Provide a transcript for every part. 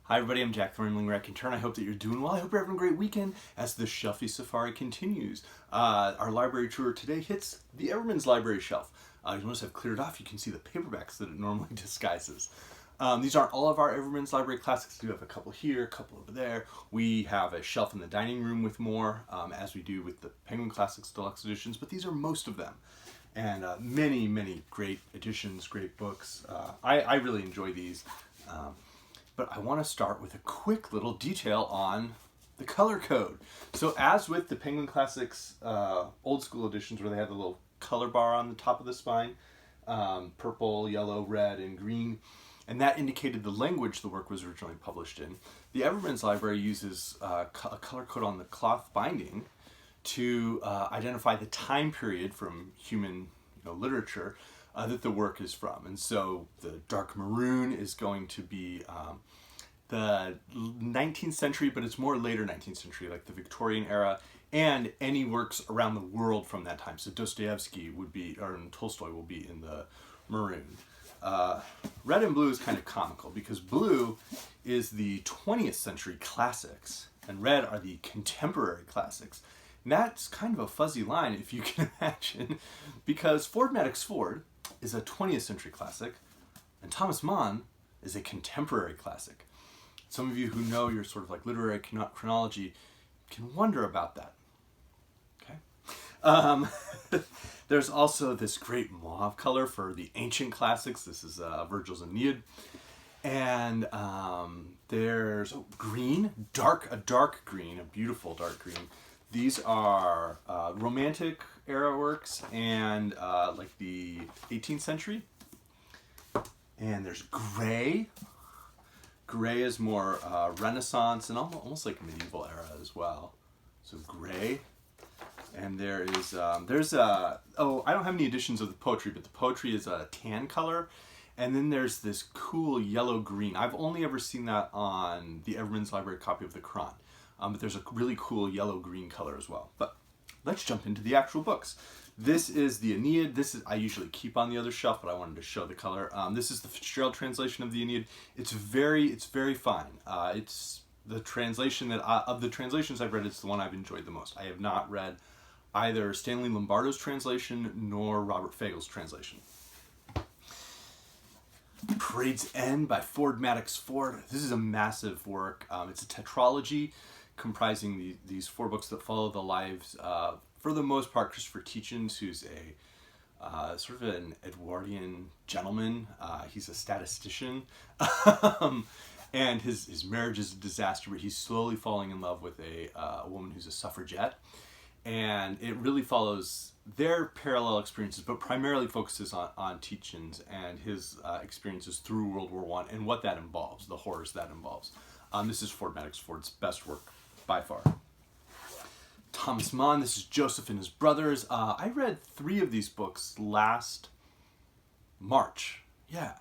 Hi everybody, I'm Jack Thornling Raconteur. I hope that you're doing well. I hope you're having a great weekend as the Shelfie Safari continues. Our library tour today hits the Everyman's library shelf. You notice I've cleared off. You can see the paperbacks that it normally disguises. These aren't all of our Everyman's library classics. We do have a couple here, a couple over there. We have a shelf in the dining room with more, as we do with the Penguin Classics Deluxe editions, but these are most of them. And many great editions, great books. I really enjoy these. But I want to start with a quick little detail on the color code. So as with the Penguin Classics old school editions where they have the little color bar on the top of the spine, purple, yellow, red, and green, and that indicated the language the work was originally published in, the Everyman's library uses a color code on the cloth binding to identify the time period from human literature that the work is from. And so the dark maroon is going to be the 19th century, but it's more later 19th century, like the Victorian era, and any works around the world from that time. So Dostoevsky would be, or Tolstoy will be in the maroon. Red and blue is kind of comical because blue is the 20th century classics and red are the contemporary classics. And that's kind of a fuzzy line, if you can imagine, because Madox Ford is a 20th century classic and Thomas Mann is a contemporary classic. Some of you who know your sort of like literary chronology can wonder about that. Okay. There's also this great mauve color for the ancient classics. This is Virgil's Aeneid. And there's green, a dark green, a beautiful dark green. These are Romantic era works and like the 18th century. And there's gray. Gray is more Renaissance and almost like medieval era as well. So gray. And there is, I don't have any editions of the poetry, but the poetry is a tan color. And then there's this cool yellow-green. I've only ever seen that on the Everyman's Library copy of the Quran. But there's a really cool yellow-green color as well. But let's jump into the actual books. This is the Aeneid. I usually keep on the other shelf, but I wanted to show the color. This is the Fitzgerald translation of the Aeneid. It's very fine. It's the translation of the translations I've read, it's the one I've enjoyed the most. I have not read either Stanley Lombardo's translation nor Robert Fagel's translation. Parade's End by Madox Ford. This is a massive work. It's a tetralogy comprising these four books that follow the lives, for the most part, Christopher Tietjens, who's a sort of an Edwardian gentleman. He's a statistician. And his marriage is a disaster, but he's slowly falling in love with a woman who's a suffragette. And it really follows their parallel experiences, but primarily focuses on Tietjens and his experiences through World War I and what that involves, the horrors that involves. This is Madox Ford's best work by far. Thomas Mann, this is Joseph and His Brothers. I read 3 of these books last March. Yeah.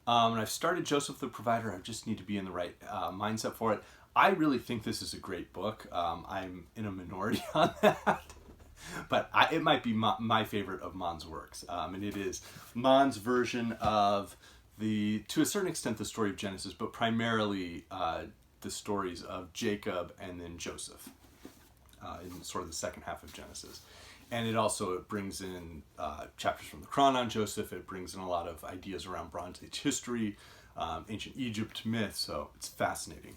And I've started Joseph the Provider. I just need to be in the right mindset for it. I really think this is a great book. I'm in a minority on that. But it might be my favorite of Mann's works. And it is Mann's version of to a certain extent, the story of Genesis, but primarily the stories of Jacob and then Joseph in sort of the second half of Genesis. And it brings in chapters from the Quran on Joseph. It brings in a lot of ideas around Bronze Age history, ancient Egypt myth, so it's fascinating.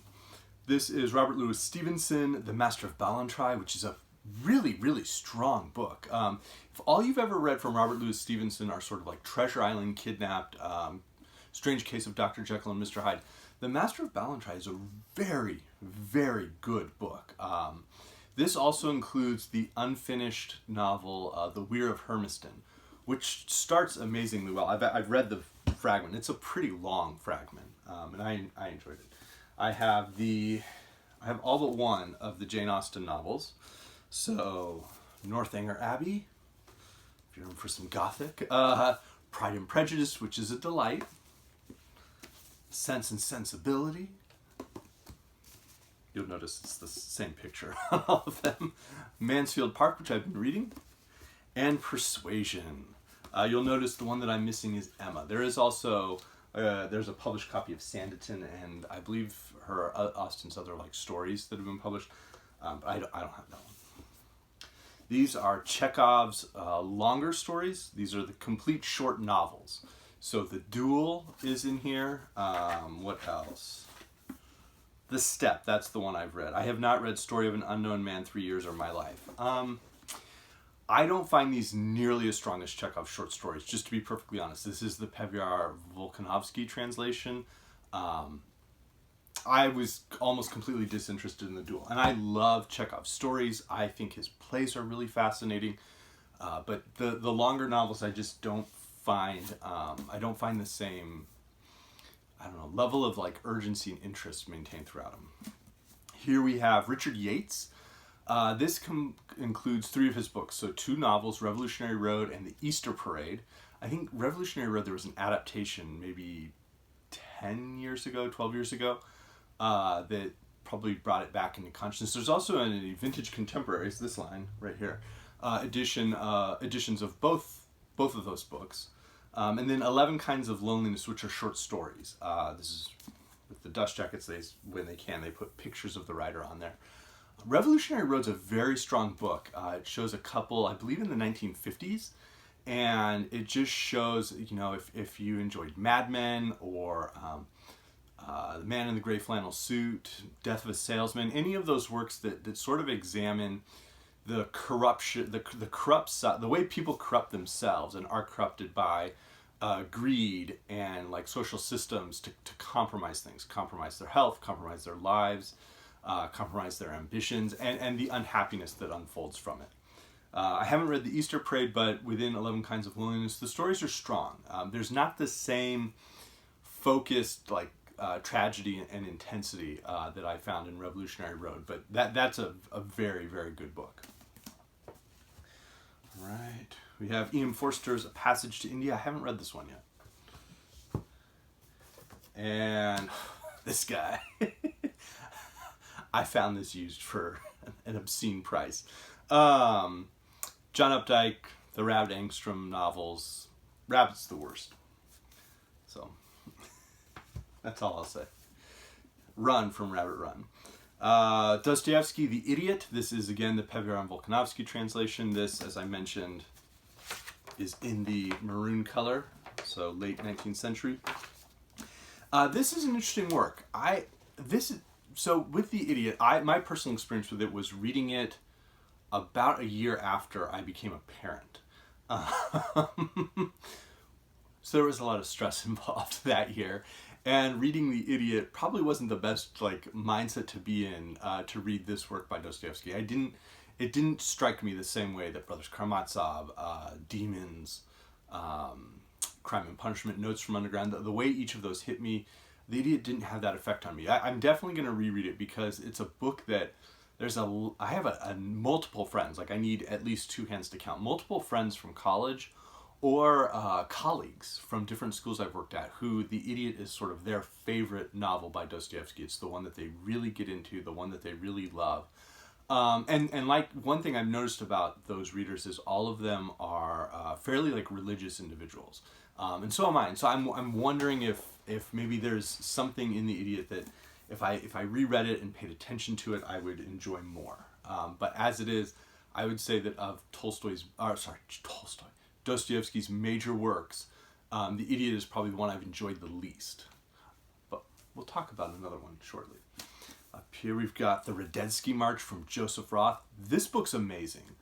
This is Robert Louis Stevenson, The Master of Ballantrae, which is a really strong book. If all you've ever read from Robert Louis Stevenson are sort of like Treasure Island, Kidnapped, Strange Case of Dr. Jekyll and Mr. Hyde, The Master of Ballantrae is a very good book. This also includes the unfinished novel, The Weir of Hermiston, which starts amazingly well. I've read the fragment. It's a pretty long fragment, and I enjoyed it. I have all but one of the Jane Austen novels. So, Northanger Abbey, if you're in for some gothic. Pride and Prejudice, which is a delight. Sense and Sensibility. You'll notice it's the same picture on all of them. Mansfield Park, which I've been reading. And Persuasion. You'll notice the one that I'm missing is Emma. There is also There's a published copy of Sanditon, and I believe her Austen's other like stories that have been published. But I don't have that one. These are Chekhov's longer stories. These are the complete short novels. So The Duel is in here. What else? The Step, that's the one I've read. I have not read Story of an Unknown Man, 3 Years or My Life. I don't find these nearly as strong as Chekhov's short stories, just to be perfectly honest. This is the Pyotr Volkanovsky translation. I was almost completely disinterested in The Duel. And I love Chekhov's stories. I think his plays are really fascinating. But the longer novels I just don't find, I don't find the same, I don't know, level of like urgency and interest maintained throughout them. Here we have Richard Yates. This includes 3 of his books. So 2 novels, Revolutionary Road and The Easter Parade. I think Revolutionary Road, there was an adaptation maybe 10 years ago, 12 years ago, that probably brought it back into consciousness. There's also a Vintage Contemporaries, this line right here, editions of both of those books. And then 11 Kinds of Loneliness, which are short stories. This is with the dust jackets, when they can, they put pictures of the writer on there. Revolutionary Road's a very strong book. It shows a couple, I believe in the 1950s, and it just shows, you know, if you enjoyed Mad Men or The Man in the Gray Flannel Suit, Death of a Salesman, any of those works that sort of examine the corruption, the corrupt side, the way people corrupt themselves and are corrupted by greed and like social systems to compromise things, compromise their health, compromise their lives, compromise their ambitions, and the unhappiness that unfolds from it. I haven't read The Easter Parade, but within 11 Kinds of Loneliness, the stories are strong. There's not the same focused like tragedy and intensity that I found in Revolutionary Road, but that's a very, very good book. All right, we have EM Forster's A Passage to India. I haven't read this one yet. And this guy, I found this used for an obscene price. John Updike, the Rabbit Angstrom novels. Rabbit's the worst. So, that's all I'll say. Run from Rabbit Run. Dostoevsky, The Idiot. This is, again, the Pyotr Volkanovsky translation. This, as I mentioned, is in the maroon color, so late 19th century. This is an interesting work. So with The Idiot, my personal experience with it was reading it about a year after I became a parent. So there was a lot of stress involved that year. And reading The Idiot probably wasn't the best like mindset to be in to read this work by Dostoevsky. It didn't strike me the same way that Brothers Karamazov, Demons, Crime and Punishment, Notes from Underground, the way each of those hit me, The Idiot didn't have that effect on me. I'm definitely going to reread it because it's a book that I have multiple friends, like I need at least 2 hands to count, multiple friends from college or colleagues from different schools I've worked at who The Idiot is sort of their favorite novel by Dostoevsky. It's the one that they really get into, the one that they really love. And like one thing I've noticed about those readers is all of them are fairly like religious individuals. And so am I. And so I'm wondering if maybe there's something in The Idiot that if I reread it and paid attention to it, I would enjoy more. But as it is, I would say that of Dostoevsky's major works, The Idiot is probably the one I've enjoyed the least. But we'll talk about another one shortly. Up here we've got the Radetzky March from Joseph Roth. This book's amazing.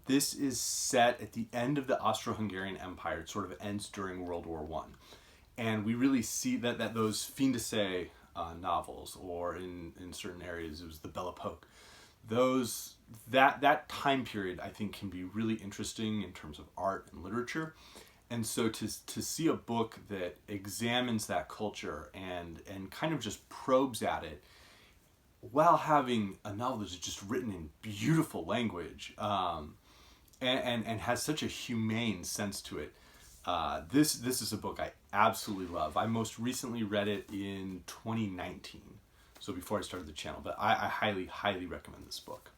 This is set at the end of the Austro-Hungarian Empire. It sort of ends during World War I. And we really see that those fin de siècle novels, or in certain areas it was the Belle Époque, that time period I think can be really interesting in terms of art and literature. And so to see a book that examines that culture and kind of just probes at it while having a novel that's just written in beautiful language and has such a humane sense to it, this is a book I absolutely love. I most recently read it in 2019, so before I started the channel, but I highly, highly recommend this book.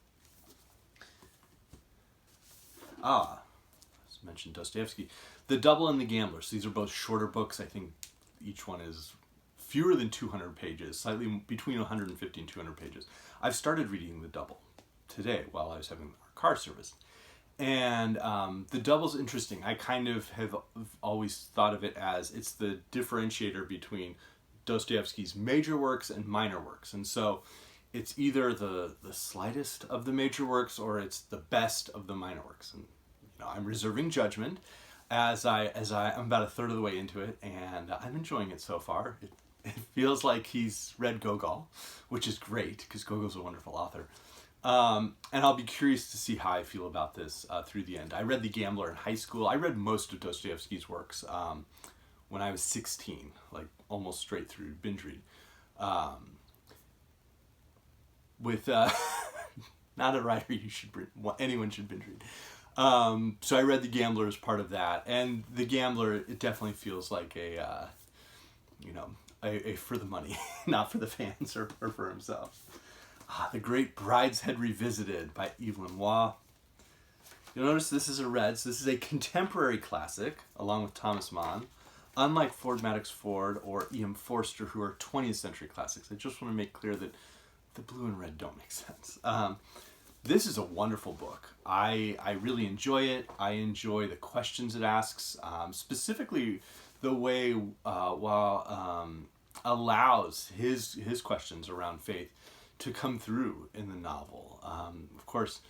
As mentioned, Dostoevsky. The Double and the Gamblers. These are both shorter books, I think each one is fewer than 200 pages, slightly between 150 and 200 pages. I've started reading the double today while I was having our car serviced. And the double's interesting. I kind of have always thought of it as it's the differentiator between Dostoevsky's major works and minor works. And so it's either the slightest of the major works or it's the best of the minor works. And I'm reserving judgment as I'm about a third of the way into it, and I'm enjoying it so far. It feels like he's read Gogol, which is great because Gogol's a wonderful author. And I'll be curious to see how I feel about this through the end. I read The Gambler in high school. I read most of Dostoevsky's works when I was 16, like almost straight through binge read. With not a writer anyone should binge read. So I read The Gambler as part of that, and The Gambler, it definitely feels like a for the money, not for the fans or for himself. The Great Brideshead Revisited by Evelyn Waugh. You'll notice this is a red, so this is a contemporary classic, along with Thomas Mann. Unlike Ford Madox Ford or EM Forster, who are 20th century classics. I just want to make clear that the blue and red don't make sense. This is a wonderful book. I really enjoy it. I enjoy the questions it asks, specifically the way Waugh allows his questions around faith to come through in the novel. Of course,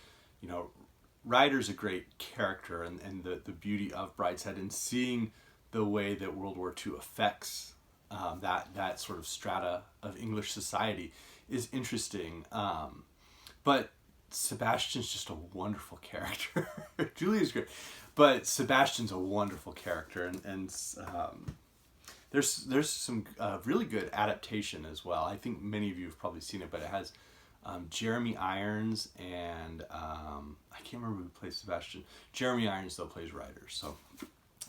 Ryder's a great character, and the beauty of Brideshead and seeing the way that World War II affects that sort of strata of English society is interesting. But Sebastian's just a wonderful character. Julia's great, but Sebastian's a wonderful character, and there's some really good adaptation as well. I think many of you have probably seen it, but it has Jeremy Irons and I can't remember who plays Sebastian. Jeremy Irons though plays Ryder, so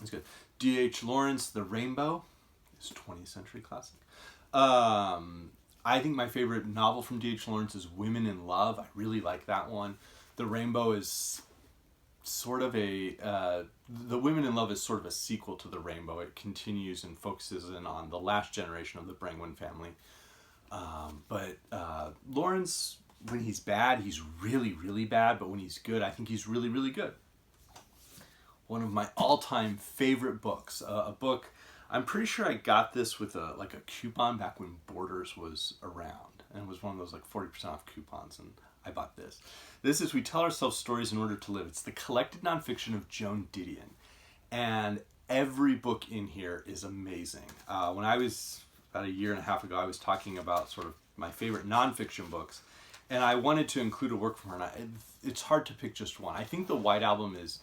it's good. D.H. Lawrence, The Rainbow is 20th century classic. I think my favorite novel from D.H. Lawrence is Women in Love. I really like that one. The Rainbow is sort of the Women in Love is sort of a sequel to The Rainbow. It continues and focuses in on the last generation of the Brangwyn family. But Lawrence, when he's bad, he's really, really bad. But when he's good, I think he's really, really good. One of my all-time favorite books. A book, I'm pretty sure I got this with a coupon back when Borders was around. And it was one of those 40% off coupons. And I bought this. This is We Tell Ourselves Stories in Order to Live. It's the collected nonfiction of Joan Didion. And every book in here is amazing. When I was, about a year and a half ago, I was talking about sort of my favorite nonfiction books. And I wanted to include a work from her. And it's hard to pick just one. I think The White Album is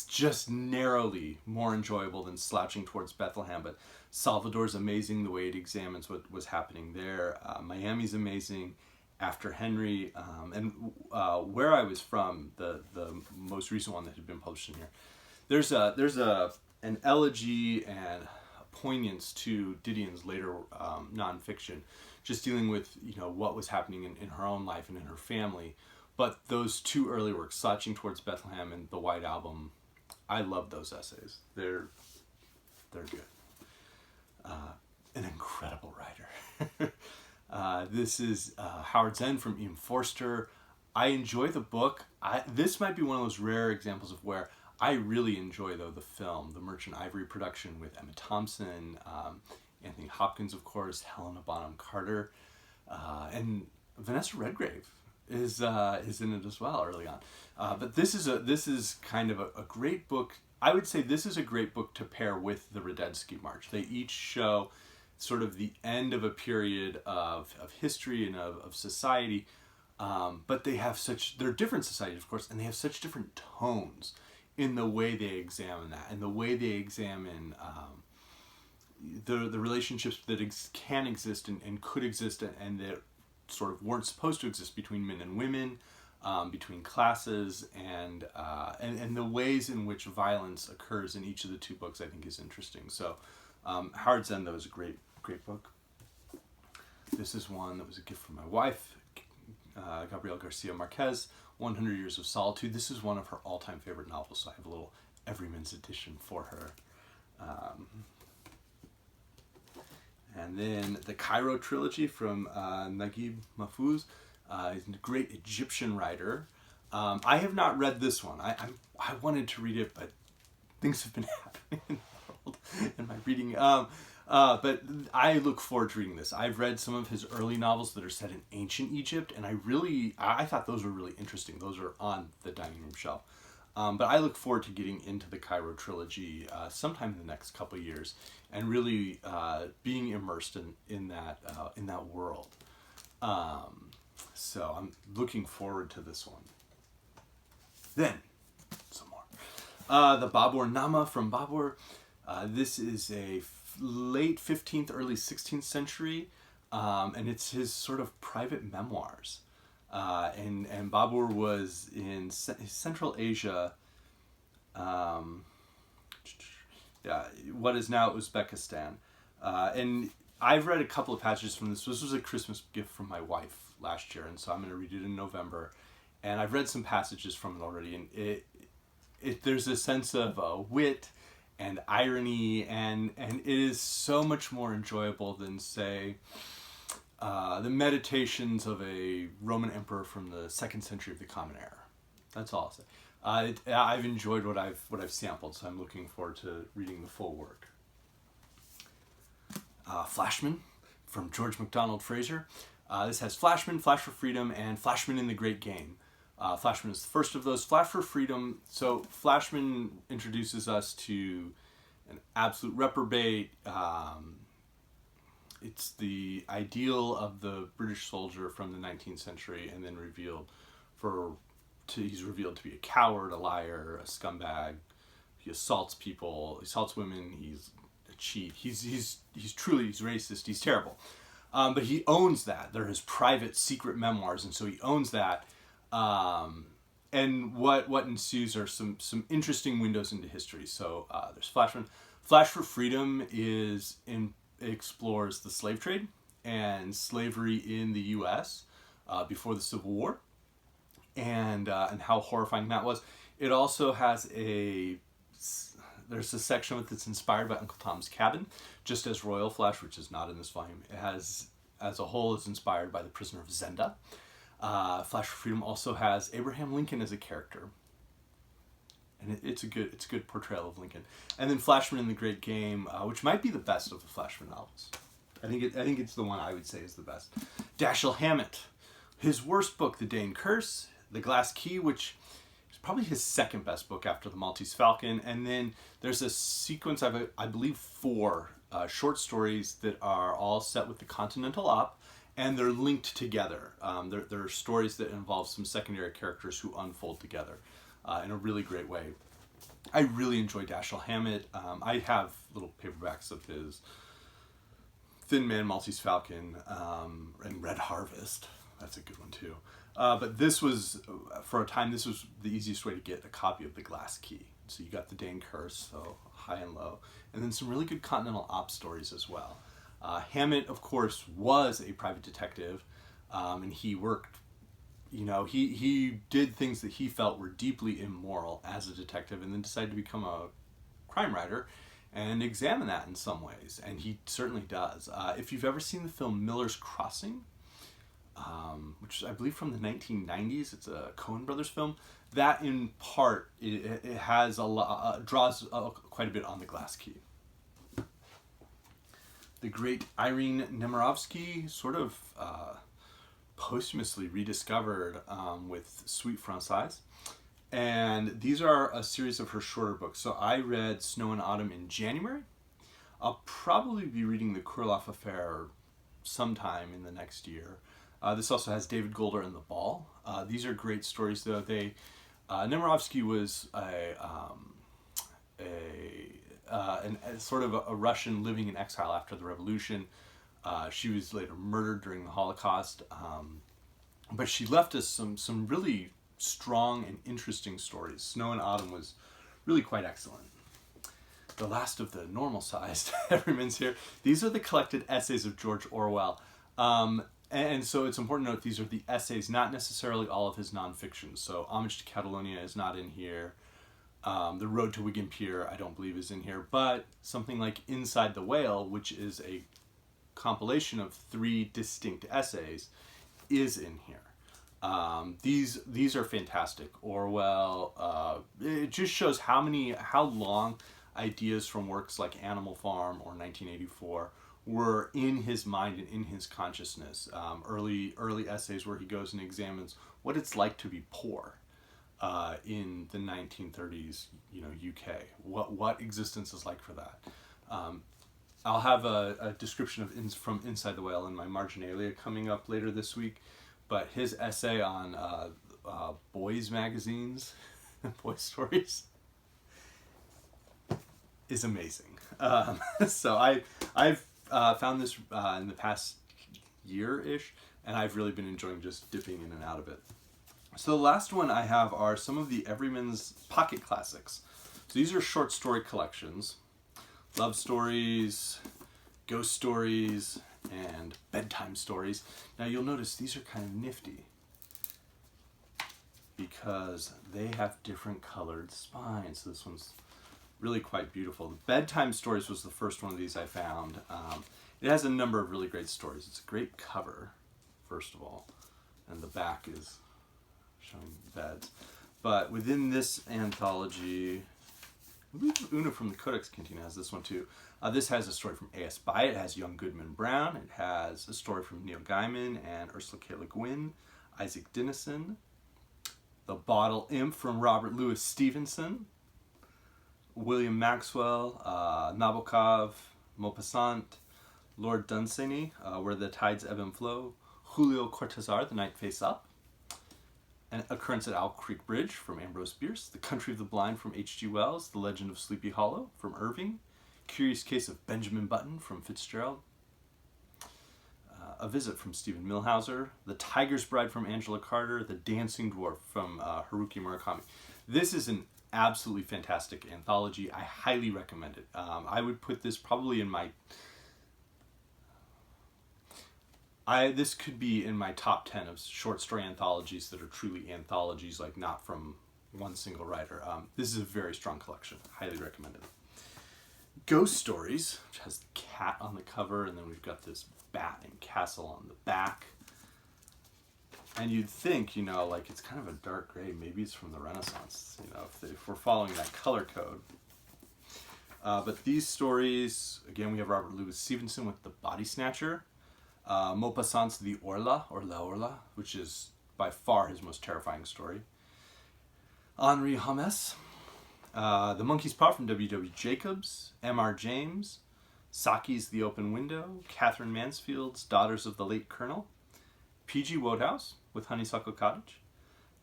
just narrowly more enjoyable than Slouching Towards Bethlehem. But Salvador's amazing, the way it examines what was happening there. Miami's amazing. After Henry, and Where I Was From, the most recent one that had been published in here, there's an elegy and a poignance to Didion's later nonfiction, just dealing with what was happening in her own life and in her family. But those two early works, Slouching Towards Bethlehem and The White Album, I love those essays. They're good. An incredible writer. This is Howard's End from EM Forster. I enjoy the book. This might be one of those rare examples of where I really enjoy, though, the film, the Merchant Ivory production with Emma Thompson, Anthony Hopkins, of course, Helena Bonham Carter, and Vanessa Redgrave is in it as well early on. But this is kind of a great book. I would say this is a great book to pair with the Radetzky March. They each show sort of the end of a period of history and of society, but they're different societies, of course, and they have such different tones in the way they examine that, and the way they examine the relationships that can exist and could exist and that sort of weren't supposed to exist between men and women, between classes, and the ways in which violence occurs in each of the two books, I think is interesting. So Howard's End, though, is a great book. This is one that was a gift from my wife, Gabriel Garcia Marquez, 100 Years of Solitude. This is one of her all-time favorite novels, so I have a little Everyman's edition for her. And then the Cairo Trilogy from Naguib Mahfouz. He's a great Egyptian writer. I have not read this one. I wanted to read it, but things have been happening in the world and my reading. But I look forward to reading this. I've read some of his early novels that are set in ancient Egypt, and I thought those were really interesting. Those are on the dining room shelf. But I look forward to getting into the Cairo Trilogy sometime in the next couple of years and really being immersed in that world. So I'm looking forward to this one. Then, some more. The Babur Nama from Babur. This is a late 15th, early 16th century, and it's his sort of private memoirs. And Babur was in Central Asia, what is now Uzbekistan. And I've read a couple of passages from this. This was a Christmas gift from my wife last year, and so I'm going to read it in November. And I've read some passages from it already, and there's a sense of wit and irony, and it is so much more enjoyable than, say, the Meditations of a Roman emperor from the 2nd century of the Common Era. That's all I'll say. I've enjoyed what I've sampled, so I'm looking forward to reading the full work. Flashman from George MacDonald Fraser. This has Flashman, Flash for Freedom, and Flashman in the Great Game. Flashman is the first of those. Flash for Freedom. So Flashman introduces us to an absolute reprobate. It's the ideal of the British soldier from the 19th century, and then he's revealed to be a coward, a liar, a scumbag. He assaults people, he assaults women. He's a cheat. He's racist. He's terrible. But he owns that. They're his private, secret memoirs, and so he owns that. And what ensues are some interesting windows into history. So there's Flashman. Flash for Freedom explores the slave trade and slavery in the U.S. Before the Civil War, and how horrifying that was. It also has there's a section of it that's inspired by Uncle Tom's Cabin, just as Royal Flash, which is not in this volume, it has, as a whole, is inspired by The Prisoner of Zenda. Flash for Freedom also has Abraham Lincoln as a character, and it's a good portrayal of Lincoln. And then Flashman in the Great Game, which might be the best of the Flashman novels. I think it's the one I would say is the best. Dashiell Hammett, his worst book, The Dane Curse, The Glass Key, which is probably his second best book after The Maltese Falcon. And then there's a sequence of, I believe, 4 short stories that are all set with the Continental Op, and they're linked together. There are stories that involve some secondary characters who unfold together in a really great way. I really enjoy Dashiell Hammett. I have little paperbacks of his Thin Man, Maltese Falcon, and Red Harvest. That's a good one too. But this was, for a time, this was the easiest way to get a copy of The Glass Key. So you got The Dane Curse, so high and low, and then some really good Continental Op stories as well. Hammett, of course, was a private detective, and he worked, he did things that he felt were deeply immoral as a detective, and then decided to become a crime writer and examine that in some ways, and he certainly does. If you've ever seen the film Miller's Crossing, which is, I believe, from the 1990s, it's a Coen Brothers film, that in part, it has draws quite a bit on The Glass Key. The great Irene Nemirovsky, sort of posthumously rediscovered with Sweet Française. And these are a series of her shorter books. So I read Snow and Autumn in January. I'll probably be reading The Kurloff Affair sometime in the next year. This also has David Golder and The Ball. These are great stories, though. Nemirovsky was sort of a Russian living in exile after the revolution. She was later murdered during the Holocaust, but she left us some really strong and interesting stories. Snow and Autumn was really quite excellent. The last of the normal-sized Everyman's here. These are the collected essays of George Orwell. And so it's important to note these are the essays, not necessarily all of his nonfiction. So Homage to Catalonia is not in here. The Road to Wigan Pier, I don't believe, is in here. But something like Inside the Whale, which is a compilation of 3 distinct essays is in here. These are fantastic. Orwell, it just shows how long ideas from works like Animal Farm or 1984 were in his mind and in his consciousness. Early essays where he goes and examines what it's like to be poor in the 1930s, UK. What existence is like for that. I'll have a description of from Inside the Whale in my marginalia coming up later this week. But his essay on boys magazines, boys stories, is amazing. So I've found this in the past year-ish, and I've really been enjoying just dipping in and out of it. So the last one I have are some of the Everyman's pocket classics. So these are short story collections, love stories, ghost stories, and bedtime stories. Now you'll notice these are kind of nifty because they have different colored spines. So this one's really quite beautiful. The bedtime stories was the first one of these I found. It has a number of really great stories. It's a great cover, first of all, and the back is showing beds. But within this anthology, I believe Una from the Codex Cantina has this one too. This has a story from A.S. Byatt. It has Young Goodman Brown. It has a story from Neil Gaiman and Ursula K. Le Guin, Isaac Dinesen. The Bottle Imp from Robert Louis Stevenson. William Maxwell, Nabokov, Maupassant, Lord Dunsany, Where the Tides Ebb and Flow. Julio Cortázar, The Night Face Up. An Occurrence at Owl Creek Bridge from Ambrose Bierce. The Country of the Blind from H.G. Wells. The Legend of Sleepy Hollow from Irving. Curious Case of Benjamin Button from Fitzgerald. A Visit from Stephen Milhauser. The Tiger's Bride from Angela Carter. The Dancing Dwarf from Haruki Murakami. This is an absolutely fantastic anthology. I highly recommend it. I would put this probably in my... this could be in my top 10 of short story anthologies that are truly anthologies, like not from one single writer. This is a very strong collection. Highly recommended. Ghost Stories, which has the cat on the cover, and then we've got this bat and castle on the back. And you'd think, like it's kind of a dark gray. Maybe it's from the Renaissance, if we're following that color code. But these stories, again, we have Robert Louis Stevenson with The Body Snatcher. Maupassant's The Orla, or La Orla, which is by far his most terrifying story. Henri James. The Monkey's Paw from W.W. Jacobs. M.R. James. Saki's The Open Window. Catherine Mansfield's Daughters of the Late Colonel. P.G. Wodehouse with Honeysuckle Cottage.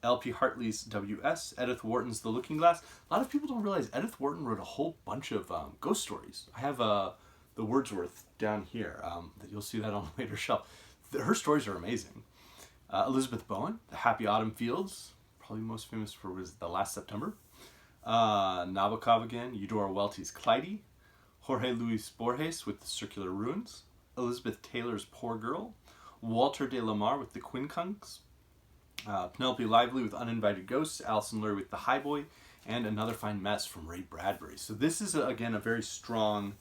L.P. Hartley's W.S. Edith Wharton's The Looking Glass. A lot of people don't realize Edith Wharton wrote a whole bunch of ghost stories. I have the Wordsworth down here. You'll see that on a later shelf. Her stories are amazing. Elizabeth Bowen, The Happy Autumn Fields, probably most famous for was The Last September. Nabokov again, Eudora Welty's Clytie. Jorge Luis Borges with The Circular Ruins. Elizabeth Taylor's Poor Girl. Walter de la Mare with The Quincunx. Penelope Lively with Uninvited Ghosts. Alison Lurie with The Highboy. And Another Fine Mess from Ray Bradbury. So this is, again, a very strong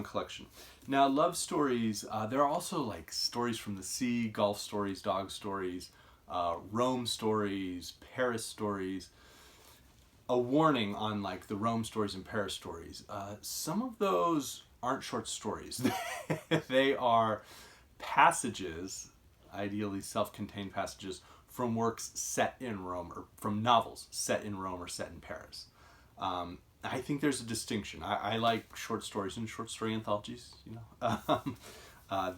collection. Now, love stories, there are also like stories from the sea, golf stories, dog stories, Rome stories, Paris stories. A warning on like the Rome stories and Paris stories. Some of those aren't short stories. They are passages, ideally self-contained passages, from works set in Rome, or from novels set in Rome or set in Paris. I think there's a distinction. I like short stories and short story anthologies,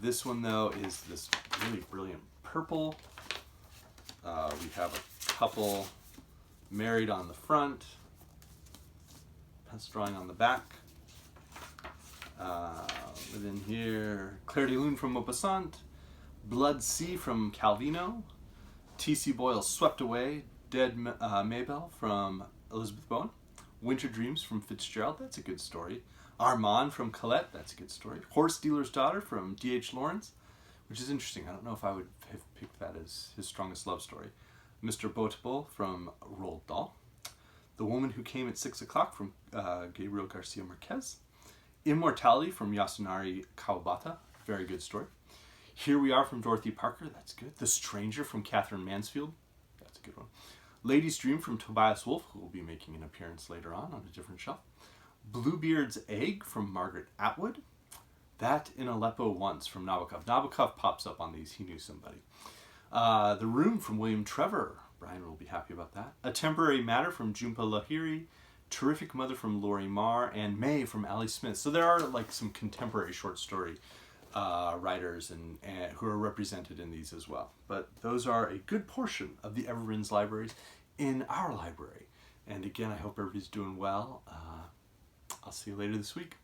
This one, though, is this really brilliant purple. We have a couple married on the front, pencil drawing on the back. Within here, Claire de Lune from Maupassant, Blood Sea from Calvino, T.C. Boyle's Swept Away, Dead Maybelle from Elizabeth Bowen, Winter Dreams from Fitzgerald, that's a good story. Armand from Colette, that's a good story. Horse Dealer's Daughter from D.H. Lawrence, which is interesting. I don't know if I would have picked that as his strongest love story. Mr. Boatbull from Roald Dahl. The Woman Who Came at 6 O'Clock from Gabriel Garcia Marquez. Immortality from Yasunari Kawabata. very good story. Here We Are from Dorothy Parker, that's good. The Stranger from Catherine Mansfield, that's a good one. Lady's Dream from Tobias Wolff, who will be making an appearance later on a different shelf. Bluebeard's Egg from Margaret Atwood. That in Aleppo Once from Nabokov. Nabokov pops up on these, he knew somebody. The Room from William Trevor. Brian will be happy about that. A Temporary Matter from Jhumpa Lahiri. Terrific Mother from Laurie Marr. And May from Ali Smith. So there are like some contemporary short story writers and who are represented in these as well. But those are a good portion of the Everman's libraries in our library. And again, I hope everybody's doing well. I'll see you later this week.